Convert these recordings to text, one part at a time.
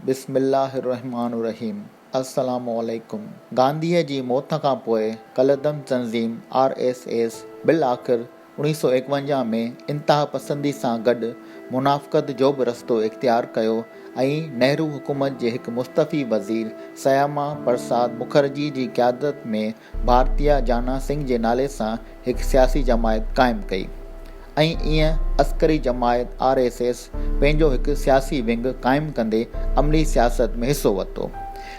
बिस्मिल्लाहिर्रहमानिर्रहीम। अस्सलामुअलैकुम। गांधीअ जी मौत खां पोइ कलदम तंज़ीम RSS बिल आख़िर 1951 में इंतहा पसंदी सां गॾु मुनाफ़क़त जो बि रस्तो इख़्तियार कयो ऐं नेहरू हुकूमत जे हिकु मुस्तफ़ी वज़ीर श्यामा प्रसाद मुखर्जी जी क़यादत में भारतीय जाना सिंह जे नाले सां हिकु सियासी जमायत क़ाइमु कई ऐं ईअं अस्करी जमायत RSS पंहिंजो हिकु सियासी विंग क़ाइमु कंदे अमली सियासत में हिसो वरितो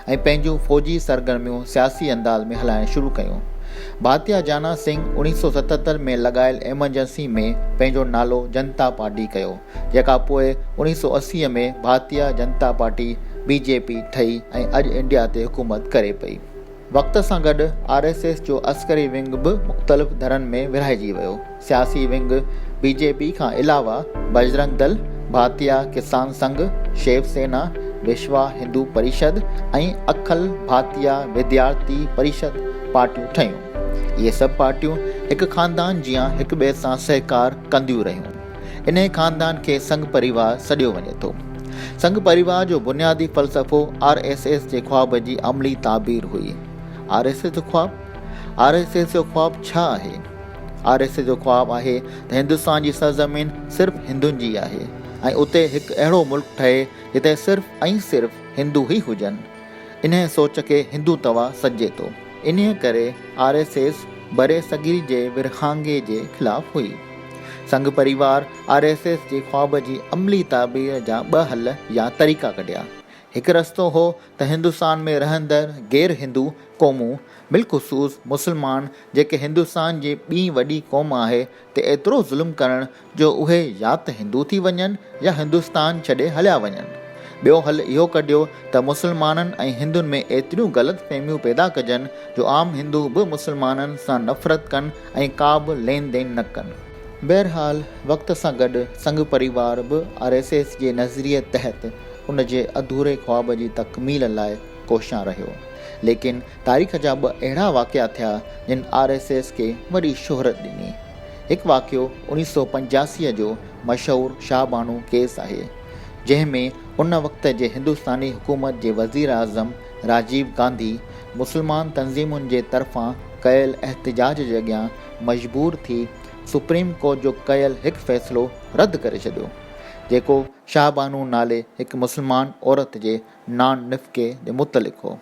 ऐं पंहिंजूं फ़ौजी सरगर्मियूं सियासी अंदाज़ में हलाइण शुरू कयूं। भारतीय जाना सिंह 1977 में लॻायल एमरजेंसी में पंहिंजो नालो जनता पार्टी कयो, जेका पोइ 1980 में भारतीय जनता पार्टी BJP ठही ऐं अॼु इंडिया ते हुकूमत करे पई। वक़्त सां गॾु RSS जो अस्करी विंग बि मुख़्तलिफ़ धरनि में विरहाइजी वियो। सियासी विंग BJP खां अलावा बजरंग दल, भारतीय किसान संघ, शिव सेना, विश्व हिंदू परिषद ऐं अखिल भारतीय विद्यार्थी परिषद पार्टियूं ठहियूं। इहे सभु पार्टियूं हिकु ख़ानदान जीअं हिक ॿिए सां सहकार कंदियूं रहियूं। इन ख़ानदान खे संघ परिवार सॾियो वञे थो। संघ परिवार जो बुनियादी फ़लसफ़ो RSS जे ख़्वाब जी अमली ताबीर हुई। RSS जो ख़्वाब छा आहे? RSS जो ख़्वाब आहे त हिंदुस्तान जी सरज़मीन सिर्फ़ु हिंदुनि जी आहे ऐं उते हिकु अहिड़ो मुल्क ठहे जिते सिर्फ़ु ऐं सिर्फ़ु हिंदू ई हुजनि। इन सोच खे हिंदूत्व सॾिजे थो। इन करे RSS बरे सगीर जे विरहाङे जे ख़िलाफ़ हुई। संघ परिवार RSS जे ख़्वाब जी अमली ताबीर जा ॿ हल या तरीक़ा कढिया। हिकु रस्तो हो त हिंदुस्तान में रहंदड़ गैर हिंदू क़ौमूं, बिलख़ुसूस मुस्लमान जेके हिंदुस्तान जी ॿी वॾी क़ौम आहे, ते एतिरो ज़ुल्म करणु जो उहे या त हिंदू थी वञनि या हिंदुस्तान छॾे हलिया वञनि। ॿियो हल इहो कढियो त मुस्लमाननि ऐं हिंदुनि में एतिरियूं ग़लति फ़हमियूं पैदा कजनि जो आम हिंदू बि मुस्लमाननि सां नफ़रत कनि ऐं का बि लेन देन न कनि। बहरहाल वक़्त सां गॾु संघ परिवार बि RSS जे नज़रिए तहत उन जे अधूरे ख़्वाब जी तकमील लाइ कोशियां रहियो। लेकिन तारीख़ जा ॿ अहिड़ा वाक़िया थिया जिन RSS खे वॾी शोहरत ॾिनी। हिकु वाक़ियो 1985 जो मशहूरु शाहबानू केस आहे, जंहिंमें उन वक़्त जे हिंदुस्तानी हुकूमत जे वज़ीर आज़म राजीव गांधी मुस्लमान तंज़ीमुनि जे तरफ़ां कयल एहतिजाज जे अॻियां मजबूर थी सुप्रीम कोर्ट जो कयल हिकु फ़ैसिलो रद्द करे छॾियो, जेको शाहबानू नाले हिकु मुस्लमान औरत जे नान निफ़क़े जे मुतलिक़ हो।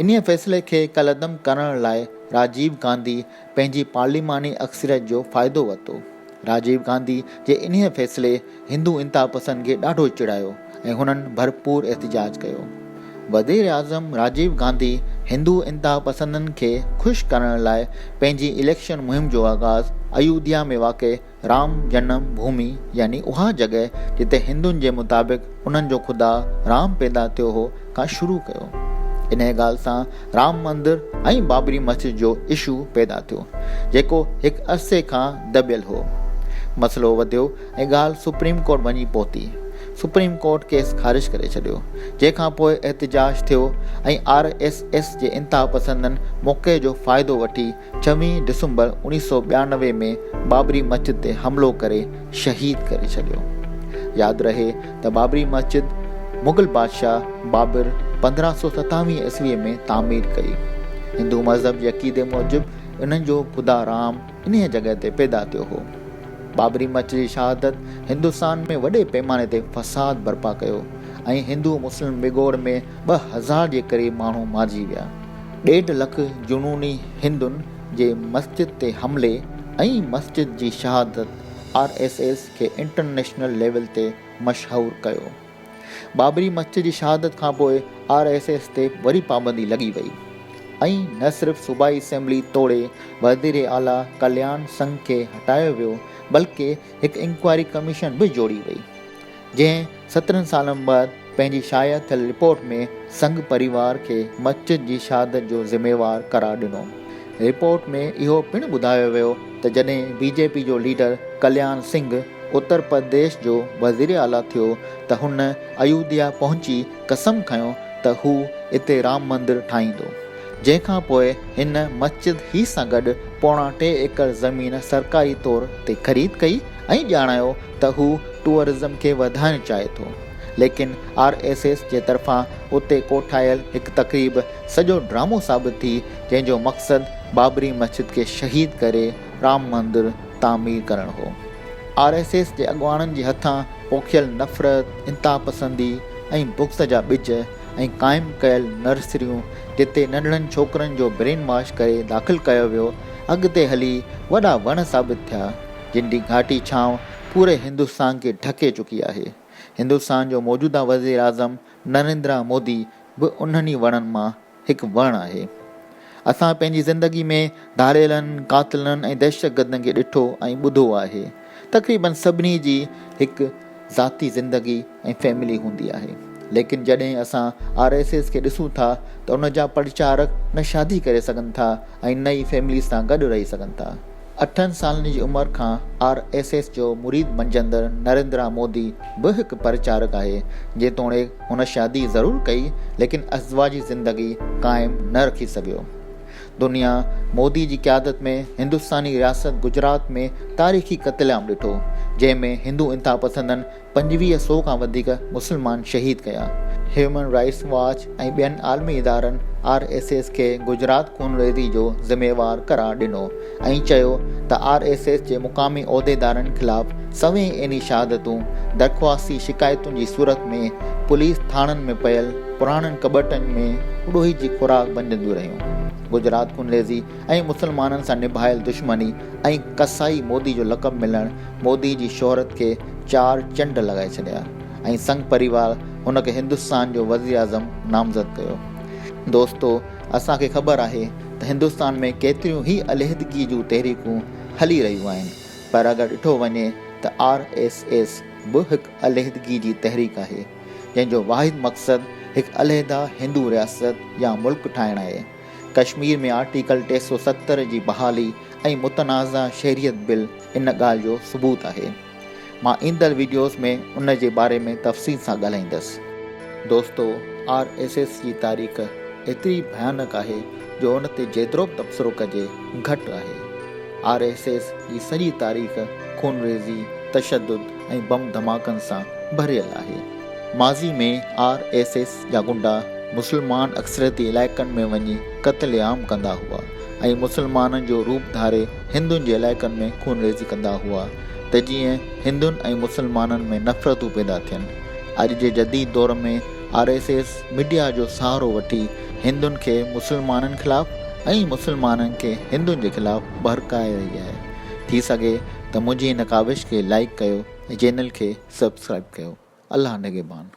इन फ़ैसिले खे कलदम करण लाइ राजीव गांधी पंहिंजी पार्लिमानी अक्सरियत जो फ़ाइदो वरितो। राजीव गांधी जे इन फ़ैसिले हिंदू इंतहा पसंद खे ॾाढो चिड़ायो ऐं हुननि भरपूर एहतिजाज कयो। वज़ीर आज़म राजीव गांधी हिंदू इंतहा पसंदनि खे ख़ुशि करण लाइ पंहिंजी इलेक्शन मुहिम जो आगाज़ अयोध्या में वाक़े राम जनम भूमि यानी उहा जॻह जिते हिंदुनि जे मुताबिक़ उन्हनि जो ख़ुदा राम पैदा थियो हो खां शुरू कयो। इन ॻाल्हि सां राम मंदिर ऐं बाबरी मस्जिद जो इशू पैदा थियो, जेको हिकु अरसे खां दबियल हो। मसइलो वधियो ऐं ॻाल्हि सुप्रीम कोर्ट वञी पहुती। सुप्रीम कोर्ट केस ख़ारिज करे छॾियो, जंहिंखां पोइ एहतिजाज थियो ऐं RSS जे इंतहा पसंदनि मौक़े जो फ़ाइदो वठी 26 दिसंबर 1992 में बाबरी मस्जिद ते हमिलो करे शहीद करे छॾियो। यादि रहे त बाबरी मस्जिद मुग़ल बादशाह बाबर 1527 ईस्वी में तामीर कई। हिंदू मज़हब जे अक़ीदे मूजिबि इन्हनि जो ख़ुदा राम इन जॻह ते पैदा थियो हो। बाबरी मस्जिद जी शहादत हिंदुस्तान में वॾे पैमाने ते फ़साद बर्पा कयो ऐं हिंदू मुस्लिम विगोड़ में 2000 जे क़रीब माण्हू मारिजी विया। 1.5 लख जुनूनी हिंदुनि जे मस्जिद ते हमले ऐं मस्जिद जी शहादत RSS खे इंटरनेशनल लेवल ते मशहूरु कयो। बाबरी मस्जिद जी शहादत खां पोइ RSS ते वरी पाबंदी लॻी वई ऐं न सिर्फ़ु सूबाई असेंबली तोड़े वज़ीर आला कल्याण संघ खे हटायो वियो, बल्कि हिकु इंक्वायरी कमीशन बि जोड़ी वई, जंहिं 17 सालनि बाद पंहिंजी शाया थियल रिपोर्ट में संघ परिवार खे मस्जिद जी शहादत जो ज़िम्मेवार करार ॾिनो। रिपोर्ट में इहो पिणु ॿुधायो वियो त जॾहिं BJP जो लीडर कल्याण सिंह उत्तर प्रदेश जो वज़ीर आला थियो त हुन अयोध्या पहुची कसम खयो त हू इते राम मंदिर ठाहींदो, जंहिंखां पोइ हिन मस्जिद ही सां गॾु 2.25 एकड़ ज़मीन सरकारी तौर ते ख़रीद कई ऐं ॼाणायो त हू टूरिज़म खे वधाइणु चाहे थो लेकिन RSS जे तरफ़ां उते कोठायल हिकु तक़रीब सॼो ड्रामो साबित थी, जंहिंजो मक़सदु बाबरी मस्जिद खे शहीद करे राम मंदिर तामीर करणु हो। RSS जे अॻुवाणनि जे हथां पोखियल नफ़रत, इंतहा पसंदी ऐं बुक्स जा ॿिज ऐं क़ाइमु कयल नर्सरियूं जिते नंढड़नि छोकिरनि जो ब्रेन वॉश करे दाख़िल कयो वियो, अॻिते हली वॾा वण साबित थिया, जिन जी घाटी छांव पूरे हिंदुस्तान खे ढके चुकी आहे। हिंदुस्तान जो मौजूदा वज़ीर आज़म नरेंद्र मोदी बि उन्हनि वणनि मां हिकु वणु आहे। असां पंहिंजी ज़िंदगी में धाड़ेलनि, कातिलनि ऐं दहशतगर्दनि खे ॾिठो ऐं ॿुधो आहे। तक़रीबन सभिनी जी हिकु ज़ाती ज़िंदगी ऐं फैमिली हूंदी आहे, लेकिन जॾहिं असां RSS खे ॾिसूं था त उन जा प्रचारक न शादी करे सघनि था ऐं न ई फैमिली सां गॾु रही सघनि था। 8 सालनि जी उमिरि खां RSS जो मुरीद मंझंदड़ नरेंद्र मोदी बि हिकु प्रचारक आहे, जेतोणीकि हुन शादी ज़रूरु कई, लेकिन अज़वाजी ज़िंदगी क़ाइमु न रखी सघियो। दुनिया मोदी जी क़यादत में हिंदुस्तानी रियासत गुजरात में तारीख़ी क़त्लेआम ॾिठो, जंहिंमें हिंदू इंतहा पसंदनि 2500 खां वधीक मुस्लमान शहीद कया। ह्यूमन राइट्स वॉच ऐं ॿियनि आलमी इदारनि RSS खे गुजरात खूनरेज़ी जो ज़िम्मेवार करार ॾिनो ऐं चयो त RSS जे मुक़ामी उहिदेदारनि ख़िलाफ़ सवें एनी शहादतूं दरख़्वास्ती शिकायतुनि जी सूरत में पुलिस थाणनि में पयल पुराणनि कबटनि में उॾोही जी खुराक बणजंदियूं रहियूं। गुजरात खूनरेज़ी ऐं मुसलमाननि सां निभायल दुश्मनी ऐं कसाई मोदी जो लक़ब मिलणु मोदी जी शोहरत खे 4 चंड लॻाए छॾिया ऐं संघ परिवार हुन खे हिंदुस्तान जो वज़ीर आज़म नामज़द कयो। दोस्तो, असांखे ख़बर आहे त हिंदुस्तान में केतिरियूं ई अलहदगी जूं तहरीकूं हली रहियूं आहिनि, पर अगरि ॾिठो वञे त RSS बि हिकु अलहदगी जी तहरीक आहे, जंहिंजो वाहिद मक़सदु हिकु अलहदा हिंदू रियासत या मुल्क ठाहिणु आहे। कश्मीर में आर्टिकल 370 जी बहाली ऐं मुतनाज़ा शहरियत बिल इन ॻाल्हि जो सबूत आहे। मां ईंदड़ वीडियोज़ में उन जे बारे में तफ़सील सां ॻाल्हाईंदुसि। दोस्तो, RSS जी तारीख़ एतिरी भयानक आहे जो उन ते जेतिरो बि तबसरो कजे घटि आहे। RSS जी सॼी तारीख़ खूनरेज़ी, तशद्दुद ऐं बम धमाकनि सां भरियल आहे। माज़ी में RSS जा गुंडा मुस्लमान अक्सरियती इलाइक़नि में वञी क़त्लेआम कंदा हुआ ऐं मुसलमाननि जो रूप धारे हिंदुनि जे इलाइक़नि में खूनरेज़ी कंदा हुआ त जीअं हिंदुनि ऐं मुसलमाननि में नफ़रतूं पैदा थियनि। अॼु जे जदीद दौर में RSS मीडिया जो सहारो वठी हिंदुनि खे मुसलमाननि ख़िलाफ़ ऐं मुसलमाननि खे हिंदुनि जे ख़िलाफ़ भड़काए रही आहे। थी सघे त मुंहिंजी हिन काविश खे लाइक कयो ऐं चैनल खे सब्सक्राइब कयो। अल्लाह निगहबान।